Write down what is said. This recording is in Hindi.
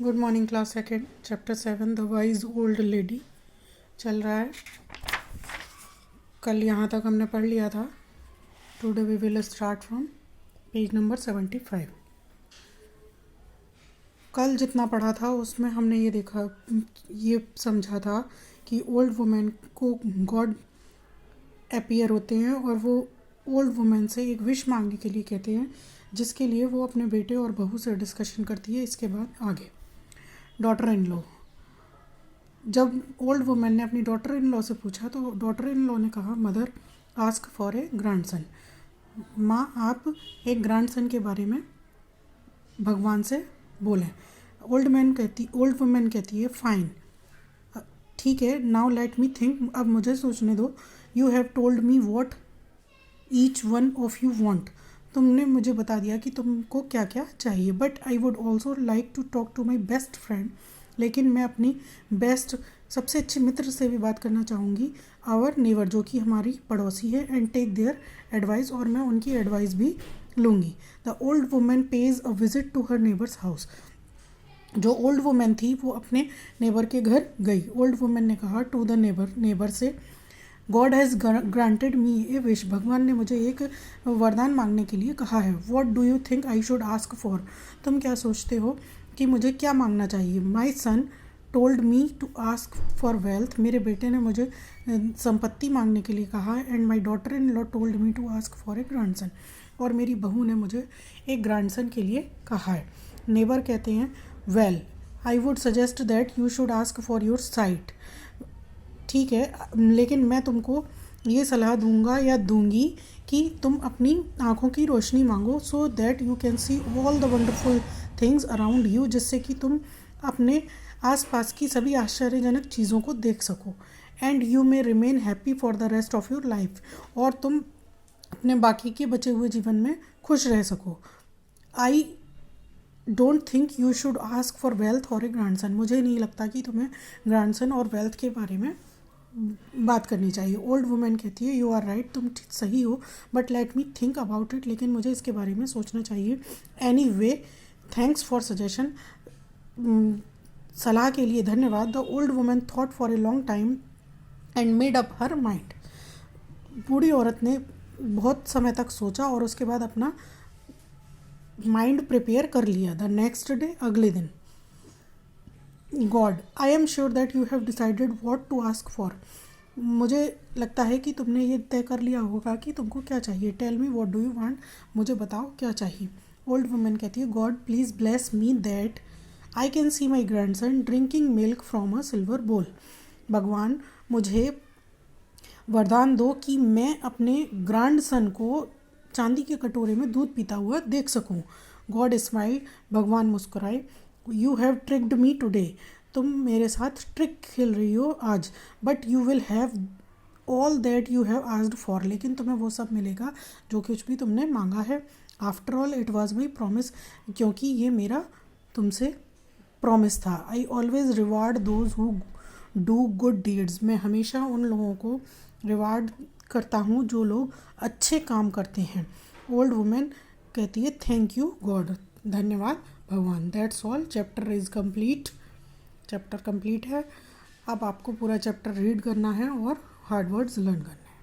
Good morning class second chapter 7 the wise old lady चल रहा है। कल यहाँ तक हमने पढ़ लिया था। Today we will start from page number 75। कल जितना पढ़ा था उसमें हमने ये समझा था कि ओल्ड वुमेन को गॉड अपीयर होते हैं और वो ओल्ड वुमेन से एक विश मांगने के लिए कहते हैं, जिसके लिए वो अपने बेटे और बहू से डिस्कशन करती है। इसके बाद आगे डॉटर इन लॉ। जब ओल्ड वुमेन ने अपनी डॉटर इन लॉ से पूछा तो डॉटर इन लॉ ने कहा, mother ask for a grandson. माँ, आप एक ग्रैंडसन के बारे में भगवान से बोलें। ओल्ड वुमेन कहती है, फाइन, ठीक है, नाउ लेट मी थिंक, अब मुझे सोचने दो। You have told me what each one of you want. तुमने मुझे बता दिया कि तुमको क्या क्या चाहिए, but I would also like to talk to my best friend. लेकिन मैं अपनी सबसे अच्छे मित्र से भी बात करना चाहूँगी, आवर नेबर, जो कि हमारी पड़ोसी है, एंड टेक देयर एडवाइस, और मैं उनकी एडवाइस भी लूँगी। The old women pays a visit to her neighbours house. जो ओल्ड वुमेन थी वो अपने नेबर के घर गई। ओल्ड वुमेन ने कहा टू द नेबर से, God has granted me A wish. भगवान ने मुझे एक वरदान मांगने के लिए कहा है। What do you think I should ask for. तुम क्या सोचते हो कि मुझे क्या मांगना चाहिए। My son told me to ask for wealth. मेरे बेटे ने मुझे संपत्ति मांगने के लिए कहा है। And my daughter in law told me to ask for a grandson. और मेरी बहू ने मुझे एक ग्रैंडसन के लिए कहा है। नेबर कहते हैं, well I would suggest that you should ask for your site. ठीक है, लेकिन मैं तुमको ये सलाह दूंगा या दूंगी कि तुम अपनी आँखों की रोशनी मांगो, so that you can see all the wonderful things around you, जिससे कि तुम अपने आसपास की सभी आश्चर्यजनक चीज़ों को देख सको। And you may remain happy for the rest of your life, और तुम अपने बाकी के बचे हुए जीवन में खुश रह सको। I don't think you should ask for wealth और ए ग्रैंडसन। मुझे नहीं लगता कि तुम्हें ग्रैंडसन और वेल्थ के बारे में बात करनी चाहिए। ओल्ड वुमेन कहती है, यू आर राइट, तुम सही हो, but let me think about it. लेकिन मुझे इसके बारे में सोचना चाहिए। Any way, thanks for suggestion. सलाह के लिए धन्यवाद। The old women thought for a long time and made up her mind. बूढ़ी औरत ने बहुत समय तक सोचा और उसके बाद अपना माइंड प्रिपेयर कर लिया। द नेक्स्ट डे, अगले दिन, God, I am sure that you have decided what to ask for. मुझे लगता है कि तुमने ये तय कर लिया होगा कि तुमको क्या चाहिए। Tell me what do you want. मुझे बताओ क्या चाहिए। ओल्ड वुमेन कहती है, God please bless me that I can see my grandson drinking milk from a silver bowl. भगवान, मुझे वरदान दो कि मैं अपने ग्रैंडसन को चांदी के कटोरे में दूध पीता हुआ देख सकूं। God smile. भगवान मुस्कुराए। You have tricked me today. तुम मेरे साथ ट्रिक खेल रही हो आज, but you will have all that you have asked for. लेकिन तुम्हें वो सब मिलेगा जो कुछ भी तुमने मांगा है। After all it was my promise, क्योंकि ये मेरा तुमसे प्रॉमिस था। I always reward those who do good deeds. मैं हमेशा उन लोगों को रिवार्ड करता हूँ जो लोग अच्छे काम करते हैं। ओल्ड वुमेन कहती है, थैंक यू गॉड, धन्यवाद भगवान। That's all, chapter is complete. Chapter complete है। अब आपको पूरा चैप्टर रीड करना है और हार्ड वर्ड्स लर्न करना है।